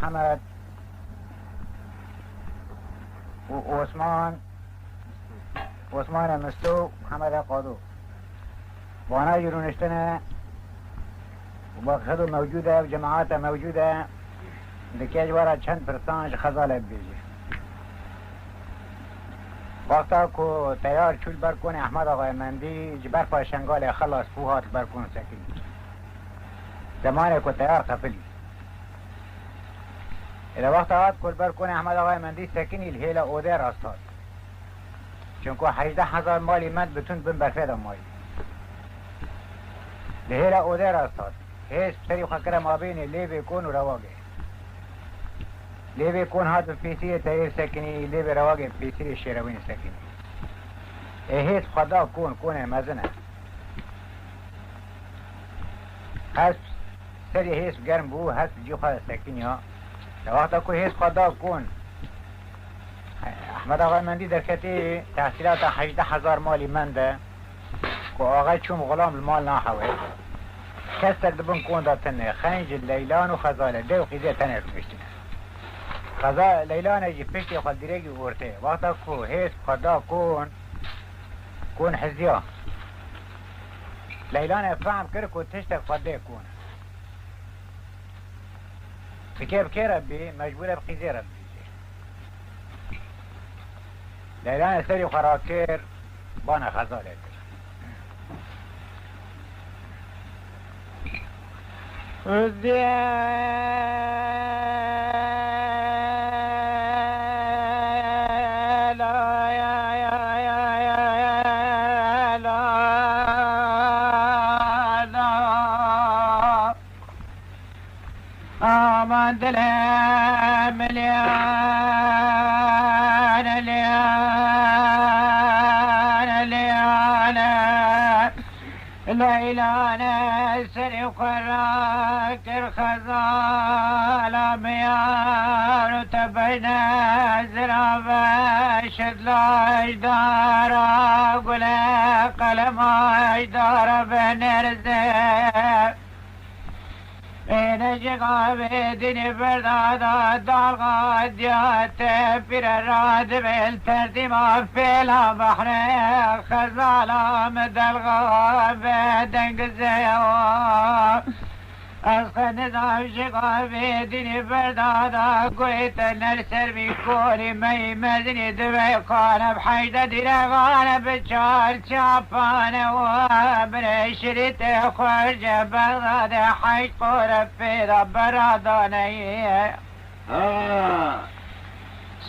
محمد وعثمان مستو محمد قادو وانا يرونشتنا وباقصدو موجودة وجماعات موجودة لكي ورا چند پرسانج خزالة بيجي وقتا کو تیار چول برکن احمد آقای مندی جبر پاشنگال خلاص پوهات برکن سکین زمانه کو تیار خفلی اذا وقت آت کل برکن احمد آقای مندی سکینی الهیل اوده راستاد چونکو 18,000 مالی مند بتون بن برفید مایی الهیل اوده راستاد هیچ سری خکر مابینی لیبی کن و رواگه لیبی کن هات پیسی تغییر سکنی لیبی رواگه پیسی شیروین سکنی هیچ خدا کن مزنه هست سری هیچ گرم بو هست جو خدا سکنی ها وقتا کو هیچ خدا کن احمد آقای مندی در کتی تحصیلات 18,000 مالی منده که آقای چون غلام المال ناحوه کسر دبن کن داتنه خنج لیلان و خزاله دو خیزه تنه رو بشتنه خزال لیلان اجی پشتی خال دیرگی ورته وقتا کو هیچ خدا کن حزیا لیلان فهم کرد که تشت خدا کن بكير ربي مجبورة بخيزي ربي ليلان سري وخراكير بانا خزالك دلها مليان ليلانا سري وخراك الخزالة ميان وتبينا زرابة شد لاجدار قولا قلم اجدار بنرزق نجق بدني برداد دالغاديات بير الراد بالتردي ما في البحر خزالة مدلغا بدنق زيو أسخن نظام شقا بدني برداد قويت نرسر بكوري مي مزني دبي قانا بحيدة ديرغانا بشار شابانا وبرشريت خرج بغداد حيد قرب في براداني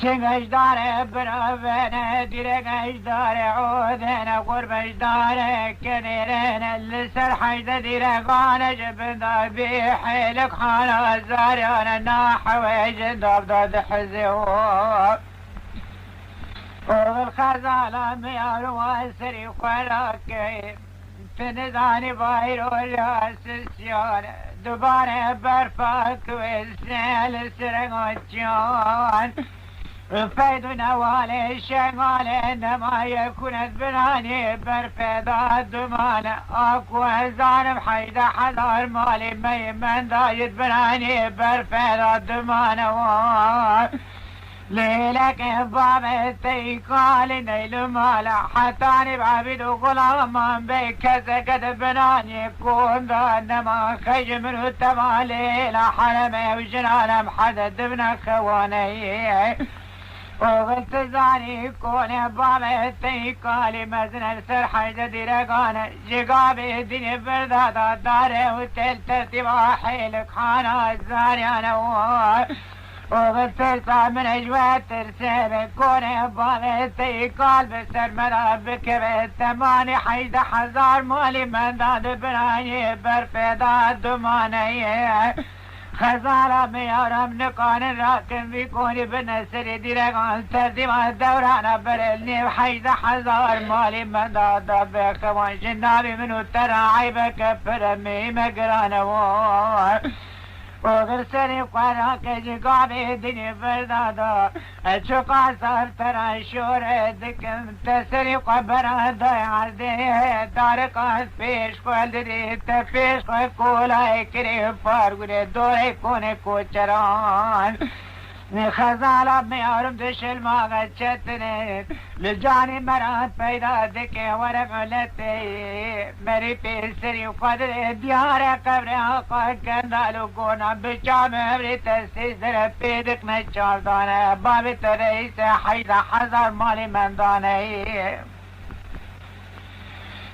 شنگش داره برابنه دیرگش داره عودنه قربش داره کنیرنه لسر حیده دیرگانه جبنده بی حیلک حالا زاریانه ناحوه جنداب داد حزیوه والخزالة ميار واسري وخراكي في نزاني بايرو الاسسيون دبانه برفاك والسيل سرق وجون فيد نوالي شغال انما يكون بناني برفيض الدمان اكو هزار بحيدة حذار مالي ميمن دايد بناني برفيض الدمان ليلك باب تيقال نيل مالا حتاني بعبد غلام بك سكت بناني يكون انما خيج منه التمالي لا حرمي وجنان محدد ابن خواني وقلت زاني كون باب تيقال مزن السر حيد ديرقان جقابي الدنيا بردادا داري وتل ترتيب حيلك حانا الزاني انا وغسلت من اجوات ترسل كون بالتي قال بسر مرابك بالثماني حيد حزار مالي من داد بناني برفيدا دماني خزارة ميارم نقان راكن بيكوني بالنسر ديرقان تردي ما الدوران برلني حيد حزار مالي من داد بخوان جنابي منو ترى عيبك فرمي مقرانوار وغير سري قراك جقابي دني فردادا اشقا صار ترى شور دكم تسري قبرا ضيع دارك فيش قلدري تفيش قولا كري فارغ دوري كوني كوچران خزالة میارم دشل ماغت چتنه لجانی مرات پیدا دکه ورم علته مری پیسری و قدر دیار قبر آقا کندالو گونا بچام امری تسیز در پیدک نچار دانه بابی تو رئیس حیز 1000 مالی من دانه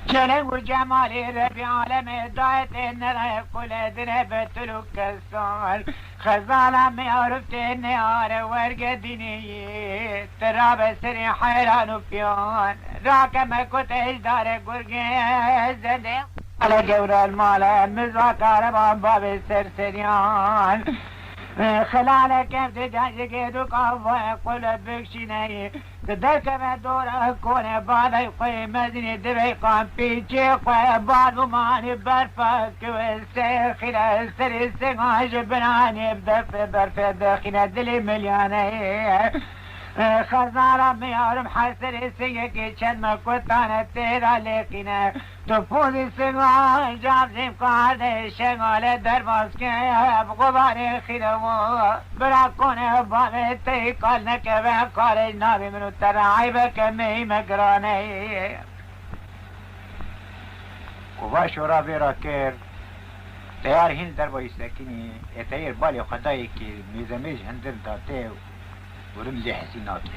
جلو جمالی ربی عالم دایت نره کل دره بطلو کسال خزالا میارفت نیار ورگ دینی تراب سری حیران و پیان راکم کتش داره گرگه زده على جور المال مزاكار باب سرسريان خلالك كيف تجاجك دقاوة قل بكشيني تدرك بدورة كون بعد يقوي مزني دبيقان بيجي قوي بعد وماني برفك والسيخي السري السيغاج بناني بدف برف داخل دلي ملياني خزارة ميارم حسر سيكي چند مكتانة تيرا لكينة تفوزي سيغاج جاب زيب قاعدة شغالة درباس كي بغباري خيرو برا كونه بامي تيقال نكبه قارج نابي منو ترعيبه كمي مقراني و شورا بیرا کر تیار هین در بایی سکنی اتایر بالی خدایی که میزمیج هندر داته و رمزی حسیناته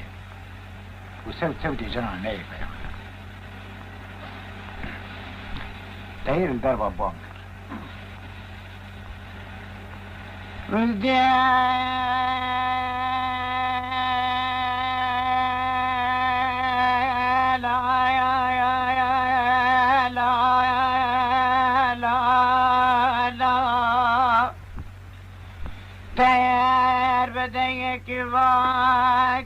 و سو دی جنان نایی بیا تایر در با بانک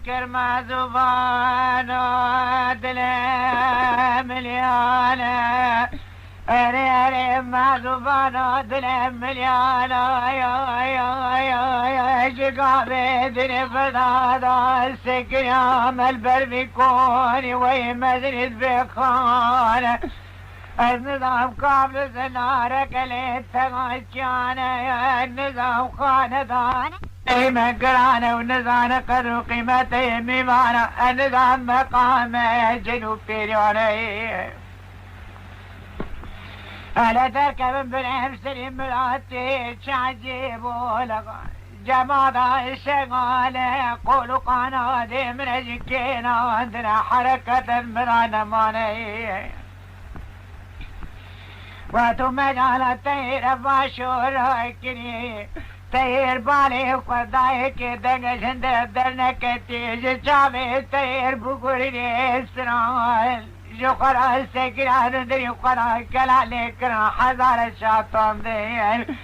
كرما زبانا دل مليانا اري ما زبانا دل مليانا يا جقابي دل فدادا سكريام البر بيكوني ويمزرد بخان النظام قابل زنارك للتغشيانا النظام خاندان مقرانه ونظام قدر قيمته ميمانه النظام مقامه جنوب بيريانه ألا تركب بالعهم سليم بالعتي شعجيب ولغا جماعة الشغالة قولوا قنادي من الجكينة عندنا حركة من عنمانه واتو مجال التير باشور كني تير بالي قداي كي دنگش هندر درنك تيج چاوي تير بگوري اسرائيل جو قرا سكران دري قرا كلا لكرا 1000 شاطان دين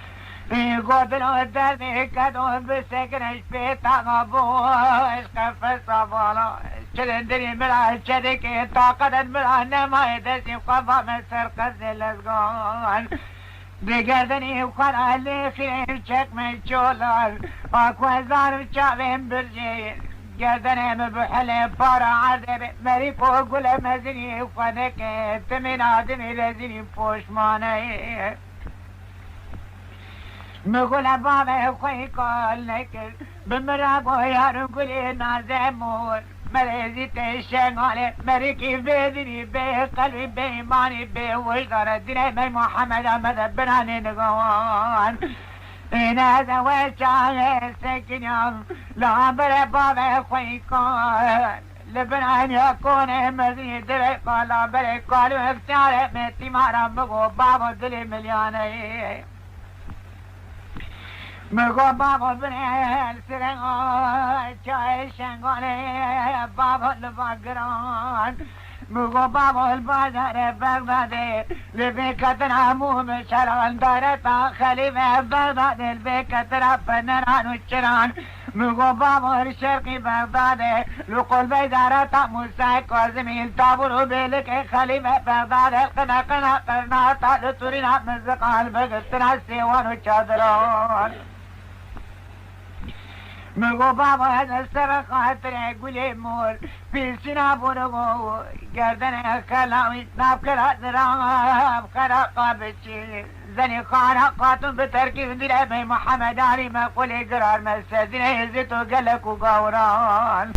قدرو درني كدو بسكرش بيتا بوش قفص بالا چلندري ملا چدكي طاقت ملا نما يدسي قفا مسر قزل لزغان بگردنی قرا لخير چک من چولار اكو زار چاوين برجي گردنم بحل بارا عذب مريكو قل مزني قدك تمن آدمي لزني پوشمانه مقول بابا خوي قال لك بمراقو يارو قولي نازمور مريزي تشغالي مريكي بيدني بيه قلبي بيماني بيه وجدار الدين بي محمد أحمد بناني نقوان إن هذا وشاهي سكن يوم لا بري بابا خوي قال لبنان يكون مزيد دلي قال لا بري قالوا اختياري ميتي مارا بقو بابا دلي ملياني مگو بابا بنه سرنگا چای شنگانه بابا لباگران مگو بابا البازار بغداد لبکتنا موم شران دارتا خلیفه بغداد لبکتنا پنران و چران مگو بابا الشرقی بغداد لقل بیدارتا موسى کازمی التابر بلک خلیفه بغداد قنا قرناتا لطورینا مزقال بگستنا سیوان و چادران مگو بابا از سر خاطر گل مول پیسی نبونگو گردن کلامی ناب کرد رام خرقا بچی زنی خانه قاتون به ترکیب دیره به محمد علی مقولی قرار مسدین عزت و گلک و گوران